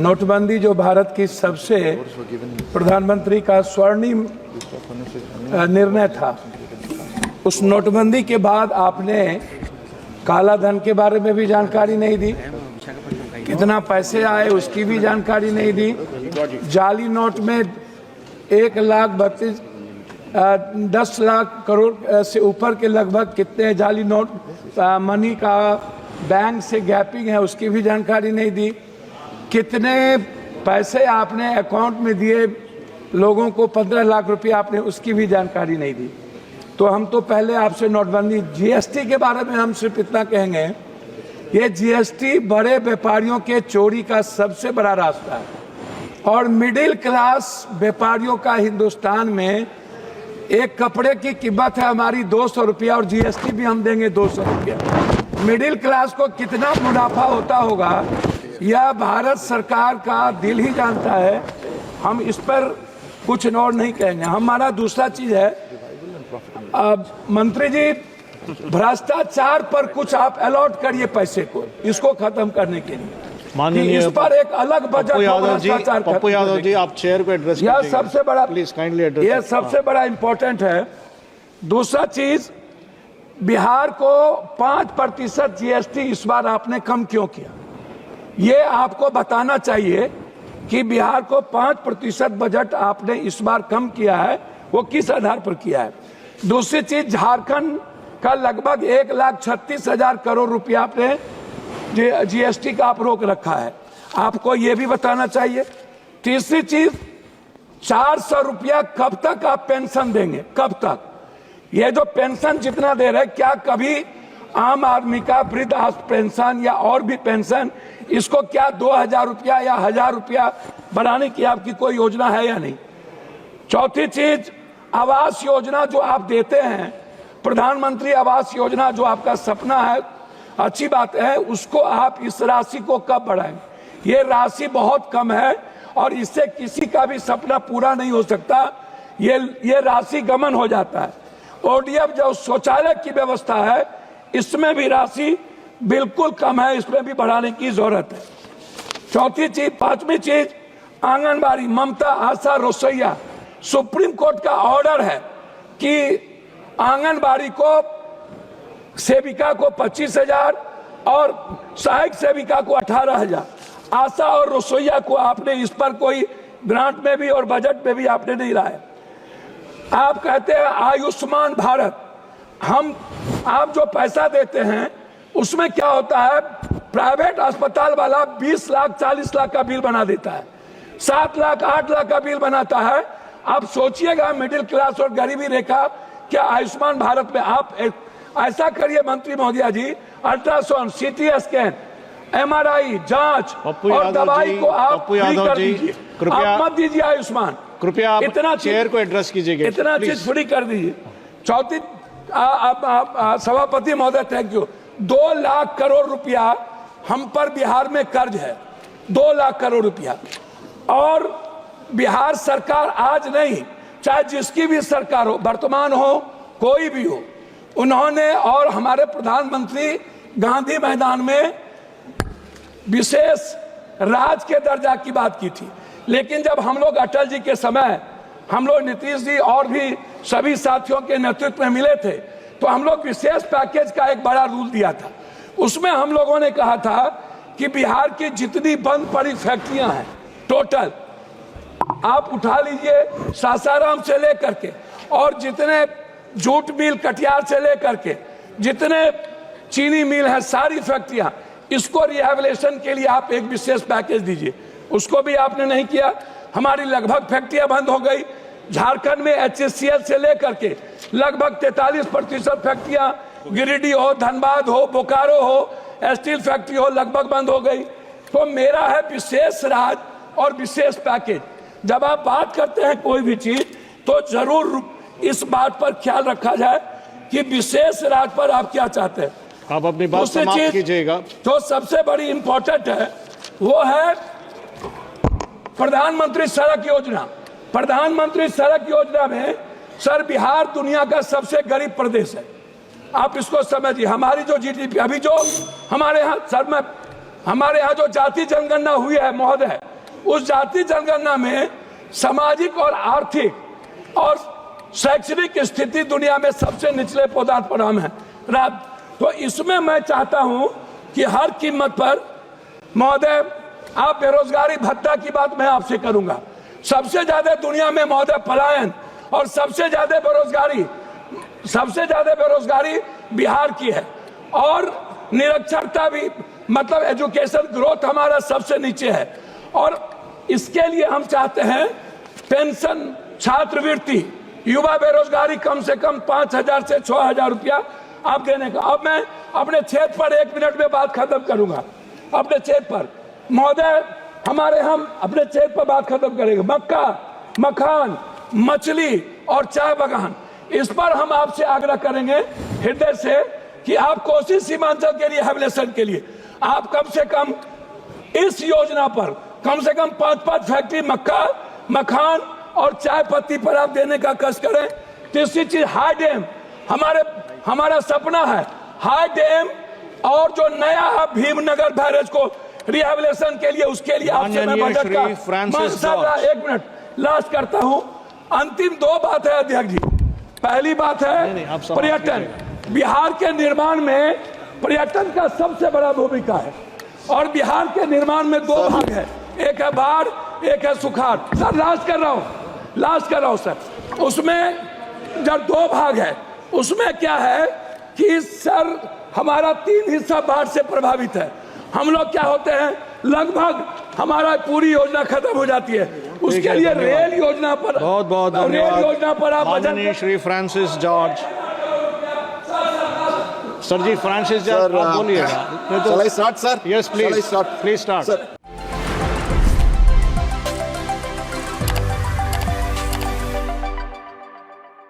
नोटबंदी जो भारत की सबसे प्रधानमंत्री का स्वर्णिम निर्णय था, उस नोटबंदी के बाद आपने काला धन के बारे में भी जानकारी नहीं दी, कितना पैसे आए उसकी भी जानकारी नहीं दी। जाली नोट में 10 लाख करोड़ से ऊपर के लगभग कितने जाली नोट मनी का बैंक से गैपिंग है उसकी भी जानकारी नहीं दी। कितने पैसे आपने अकाउंट में दिए लोगों को, 15 लाख रुपए आपने, उसकी भी जानकारी नहीं दी। तो हम तो पहले आपसे नोटबंदी, जीएसटी के बारे में हम सिर्फ इतना कहेंगे, ये जीएसटी बड़े व्यापारियों के चोरी का सबसे बड़ा रास्ता है और मिडिल क्लास व्यापारियों का हिंदुस्तान में एक कपड़े की कीमत है हमारी 200 रुपया और जीएसटी भी हम देंगे 200 रुपया। मिडिल क्लास को कितना मुनाफा होता होगा यह भारत सरकार का दिल ही जानता है। हम इस पर कुछ और नहीं कहेंगे। हमारा दूसरा चीज है, मंत्री जी, भ्रष्टाचार पर कुछ आप अलॉट करिए पैसे को, इसको खत्म करने के लिए माननीय इस पर एक अलग बजट। पप्पू यादव जी आप चेयर को एड्रेस यह सबसे बड़ा, प्लीज काइंडली एड्रेस, यह सबसे बड़ा इंपॉर्टेंट है। दूसरा चीज, बिहार को 5% जीएसटी इस बार आपने कम क्यों किया, ये आपको बताना चाहिए कि बिहार को 5% बजट आपने इस बार कम किया है, वो किस आधार पर किया है। दूसरी चीज, झारखंड का लगभग 1,36,000 करोड़ रुपया आपने जीएसटी का आप रोक रखा है, आपको ये भी बताना चाहिए। तीसरी चीज, 400 रुपया कब तक आप पेंशन देंगे, कब तक? ये जो पेंशन जितना दे रहे, क्या कभी आम आदमी का वृद्ध पेंशन या और भी पेंशन, इसको क्या 2,000 रुपया या 1,000 रुपया बढ़ाने की आपकी कोई योजना है या नहीं? चौथी चीज, आवास योजना जो आप देते हैं, प्रधानमंत्री आवास योजना जो आपका सपना है, अच्छी बात है, उसको आप इस राशि को कब बढ़ाएंगे? ये राशि बहुत कम है और इससे किसी का भी सपना पूरा नहीं हो सकता, ये राशि गमन हो जाता है। ओडीएफ जो शौचालय की व्यवस्था है, इसमें भी राशि बिल्कुल कम है, इसमें भी बढ़ाने की जरूरत है। चौथी चीज, पांचवी चीज, आंगनबाड़ी, ममता आशा रसोईया, सुप्रीम कोर्ट का ऑर्डर है कि आंगनबाड़ी को सेविका को 25,000 और सहायक सेविका को 18,000, आशा और रसोईया को आपने इस पर कोई ग्रांट में भी और बजट में भी आपने नहीं लाया। आप कहते हैं आयुष्मान भारत, आप जो पैसा देते हैं उसमें क्या होता है, प्राइवेट अस्पताल वाला 20 लाख 40 लाख का बिल बना देता है, 7 लाख 8 लाख का बिल बनाता है। आप सोचिएगा मिडिल क्लास और गरीबी रेखा, क्या आयुष्मान भारत में आप ऐसा करिए मंत्री महोदया जी, अल्ट्रासाउंड, सीटी स्कैन, एमआरआई जांच और दवाई को आप फ्री कर दीजिए, आप मत दीजिए आयुष्मान, कृपया आप इतना चेयर को एड्रेस कीजिएगा, इतना चीज फ्री कर दीजिए। चौथी, सभापति महोदय थैंक यू, 2 लाख करोड़ रुपया हम पर बिहार में कर्ज है, 2 लाख करोड़ रुपया, और बिहार सरकार आज नहीं, चाहे जिसकी भी सरकार हो, वर्तमान हो कोई भी हो, उन्होंने और हमारे प्रधानमंत्री गांधी मैदान में विशेष राज के दर्जा की बात की थी। लेकिन जब हम लोग अटल जी के समय, हम लोग नीतीश जी और भी सभी साथियों के नेतृत्व में मिले थे, तो हम लोग विशेष पैकेज का एक बड़ा रूल दिया था। उसमें हम लोगों ने कहा था कि बिहार की जितनी बंद पड़ी फैक्ट्रियां हैं टोटल आप उठा लीजिए, सासाराम से लेकर के और जितने जूट मिल कटिहार से लेकर के जितने चीनी मिल है, सारी फैक्ट्रियां, इसको रिहेबिलिटेशन के लिए आप एक विशेष पैकेज दीजिए। उसको भी आपने नहीं किया। हमारी लगभग फैक्ट्रियां बंद हो गई। झारखंड में HCL से लेकर के लगभग 43% फैक्ट्रियां, गिरिडीह हो, धनबाद हो, बोकारो हो, स्टील फैक्ट्री हो, लगभग बंद हो गई। तो मेरा है विशेष राज और विशेष पैकेज। जब आप बात करते हैं कोई भी चीज, तो जरूर इस बात पर ख्याल रखा जाए कि विशेष राज पर आप क्या चाहते हैं। आप अपनी बात समाप्त कीजिएगा। जो सबसे बड़ी इंपॉर्टेंट है वो है प्रधानमंत्री सड़क योजना। प्रधानमंत्री सड़क योजना में सर, बिहार दुनिया का सबसे गरीब प्रदेश है, आप इसको समझिए। हमारी जो जीडीपी, अभी जो हमारे यहाँ सर, में हमारे यहाँ जो जाति जनगणना हुई है महोदय, उस जाति जनगणना में सामाजिक और आर्थिक और शैक्षणिक स्थिति दुनिया में सबसे निचले पदार्थ पर हम हैं। तो इसमें मैं चाहता हूं कि हर कीमत पर महोदय, आप बेरोजगारी भत्ता की बात मैं आपसे करूंगा। सबसे ज्यादा दुनिया में महोदय पलायन और सबसे ज्यादा बेरोजगारी बिहार की है, और निरक्षरता भी, मतलब एजुकेशन ग्रोथ हमारा सबसे नीचे है। और इसके लिए हम चाहते हैं पेंशन, छात्रवृत्ति, युवा बेरोजगारी कम से कम 5,000 से 6,000 रुपया आप देने का। अब मैं अपने क्षेत्र पर 1 मिनट में बात खत्म करूंगा। अपने क्षेत्र पर महोदय, हम अपने क्षेत्र पर बात खत्म करेंगे। मक्का, मखान, मछली और चाय बागान, इस पर हम आपसे आग्रह करेंगे हृदय से कि आप कोसी सीमांचल के लिए, हैबिलेशन के लिए आप कम से कम इस योजना पर कम से कम 5-5 फैक्ट्री मक्का, मखान और चाय पत्ती पर आप देने का कष्ट करें। तीसरी चीज, हाई डैम, हमारा सपना है हाई डैम, और जो नया भीमनगर बैरेज को रिहेबिलिटेशन के लिए, उसके लिए आपसे मैं बजट का 1 मिनट लास्ट करता हूं। अंतिम 2 बात है अध्यक्ष जी। पहली बात है पर्यटन। बिहार के निर्माण में पर्यटन का सबसे बड़ा भूमिका है, और बिहार के निर्माण में 2 भाग है, एक है बाढ़, एक है सुखाड़। सर लास्ट कर रहा हूं सर। उसमें जब 2 भाग है, उसमें क्या है कि सर हमारा 3 हिस्सा बाढ़ से प्रभावित है। हम लोग क्या होते हैं, लगभग हमारा पूरी योजना खत्म हो जाती है। उसके लिए रेल योजना पर, बहुत बहुत धन्यवाद। रेल योजना पर आप माननीय श्री फ्रांसिस जॉर्ज। सर जी, फ्रांसिस जॉर्ज आप बोलिएगा। Shall I start, sir? Yes, please. Shall I start? Please start. Sir,